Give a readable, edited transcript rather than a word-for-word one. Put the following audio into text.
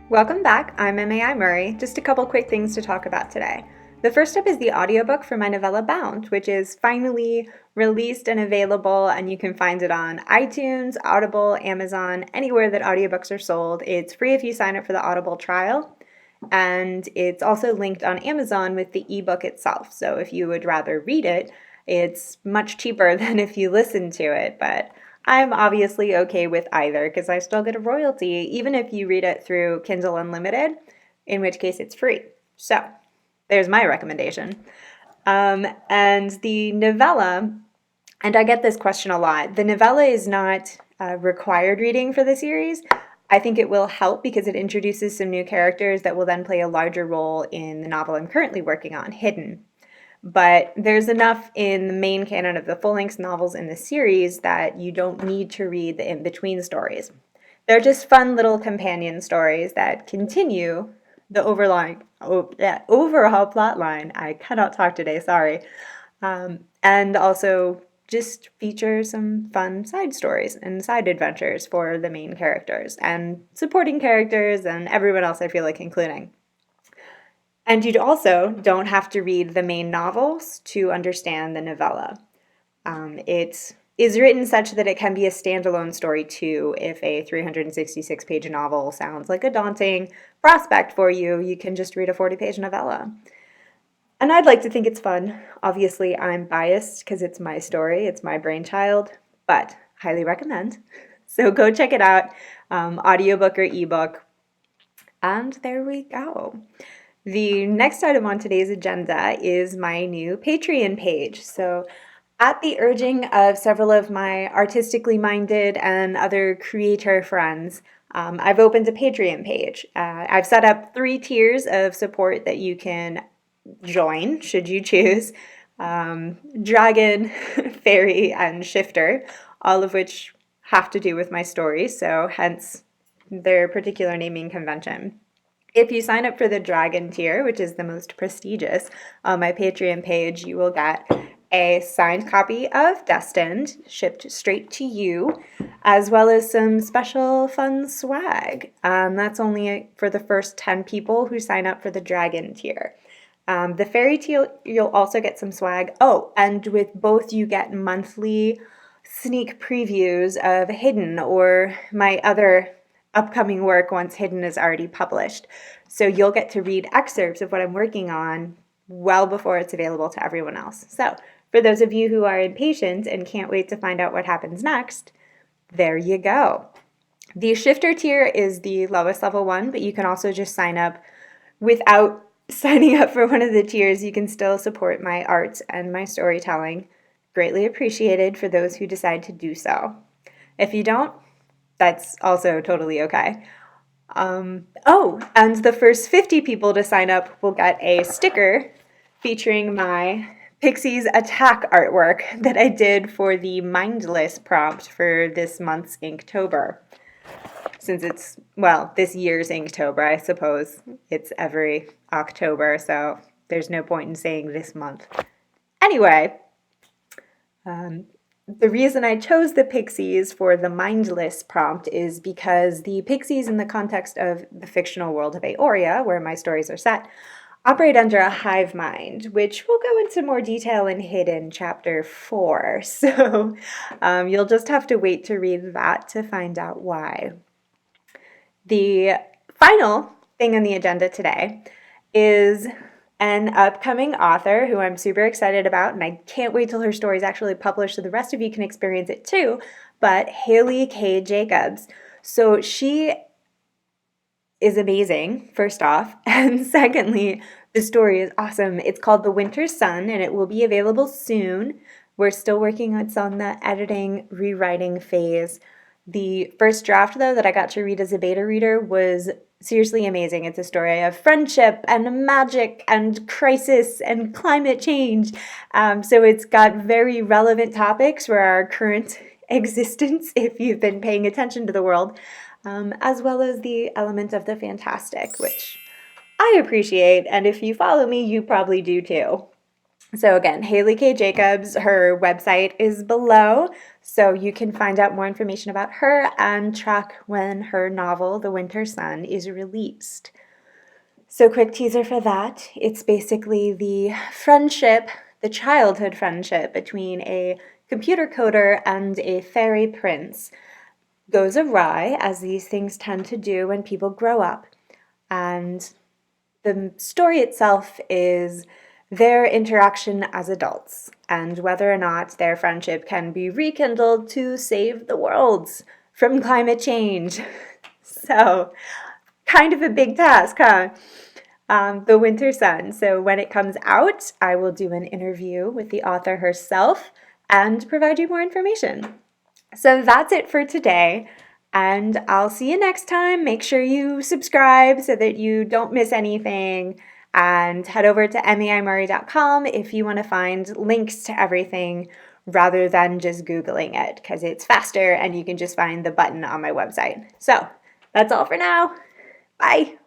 Welcome back. I'm m.a.i. Just a couple quick things to talk about today. The first up is the audiobook for my novella Bound, which is finally released and available, and you can find it on iTunes, Audible, Amazon, anywhere that audiobooks are sold. It's free if you sign up for the Audible trial, and it's also linked on Amazon with the ebook itself. So if you would rather read it, it's much cheaper than if you listen to it, but I'm obviously okay with either because I still get a royalty, even if you read it through Kindle Unlimited, in which case it's free. So there's my recommendation. And the novella, and I get this question a lot, the novella is not required reading for the series. I think it will help because it introduces some new characters that will then play a larger role in the novel I'm currently working on, Hidden. But there's enough in the main canon of the full-length novels in the series that you don't need to read the in-between stories. They're just fun little companion stories that continue the overall plot line. I cannot talk today, sorry. And also just feature some fun side stories and side adventures for the main characters and supporting characters and everyone else I feel like including. And you also don't have to read the main novels to understand the novella. It is written such that it can be a standalone story too. If a 366-page novel sounds like a daunting prospect for you, you can just read a 40-page novella. And I'd like to think it's fun. Obviously, I'm biased because it's my story, it's my brainchild, but highly recommend. So go check it out, audiobook or ebook. And there we go. The next item on today's agenda is my new Patreon page. So at the urging of several of my artistically minded and other creator friends, I've opened a Patreon page. I've set up 3 tiers of support that you can join, should you choose. Dragon, Fairy, and Shifter, all of which have to do with my story, so hence their particular naming convention. If you sign up for the Dragon tier, which is the most prestigious, on my Patreon page, you will get a signed copy of Destined, shipped straight to you, as well as some special fun swag. That's only for the first 10 people who sign up for the Dragon tier. The Fairy tier, you'll also get some swag. Oh, and with both you get monthly sneak previews of Hidden or my other upcoming work once Hidden is already published. So you'll get to read excerpts of what I'm working on well before it's available to everyone else. So for those of you who are impatient and can't wait to find out what happens next, there you go. The Shifter tier is the lowest level one, but you can also just sign up without signing up for one of the tiers. You can still support my art and my storytelling. Greatly appreciated for those who decide to do so. If you don't, that's also totally okay. And the first 50 people to sign up will get a sticker featuring my Pixies Attack artwork that I did for the Mindless prompt for this month's Inktober. Since it's, this year's Inktober, I suppose it's every October, so there's no point in saying this month. Anyway, the reason I chose the Pixies for the Mindless prompt is because the Pixies, in the context of the fictional world of Aoria, where my stories are set, operate under a hive mind, which we'll go into more detail in Hidden Chapter 4. So you'll just have to wait to read that to find out why. The final thing on the agenda today is an upcoming author who I'm super excited about, and I can't wait till her story is actually published so the rest of you can experience it too, but Hailey K. Jacobs. So she is amazing, first off, and secondly, the story is awesome. It's called The Winter Sun, and it will be available soon. We're still working on the editing, rewriting phase. The first draft, though, that I got to read as a beta reader was seriously amazing. It's a story of friendship and magic and crisis and climate change. So it's got very relevant topics for our current existence, if you've been paying attention to the world, as well as the element of the fantastic, which I appreciate. And if you follow me, you probably do too. So again, Hailey K. Jacobs, her website is below, so you can find out more information about her and track when her novel, The Winter Sun, is released. So quick teaser for that. It's basically the friendship, the childhood friendship between a computer coder and a fairy prince goes awry, as these things tend to do when people grow up. And the story itself is their interaction as adults and whether or not their friendship can be rekindled to save the world from climate change. So, kind of a big task, huh? The Winter Sun. So, when it comes out, I will do an interview with the author herself and provide you more information. So that's it for today, and I'll see you next time. Make sure you subscribe so that you don't miss anything, and head over to m.a.i.murray.com if you want to find links to everything rather than just Googling it, because it's faster and you can just find the button on my website. So that's all for now. Bye.